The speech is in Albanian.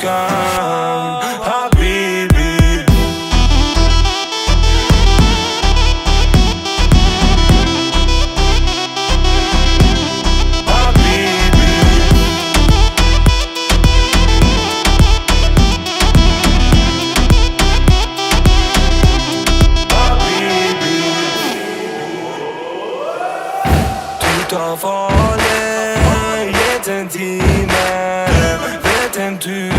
kan Habibi Habibi Habibi Tout envolé, je t'aime, je t'aime tu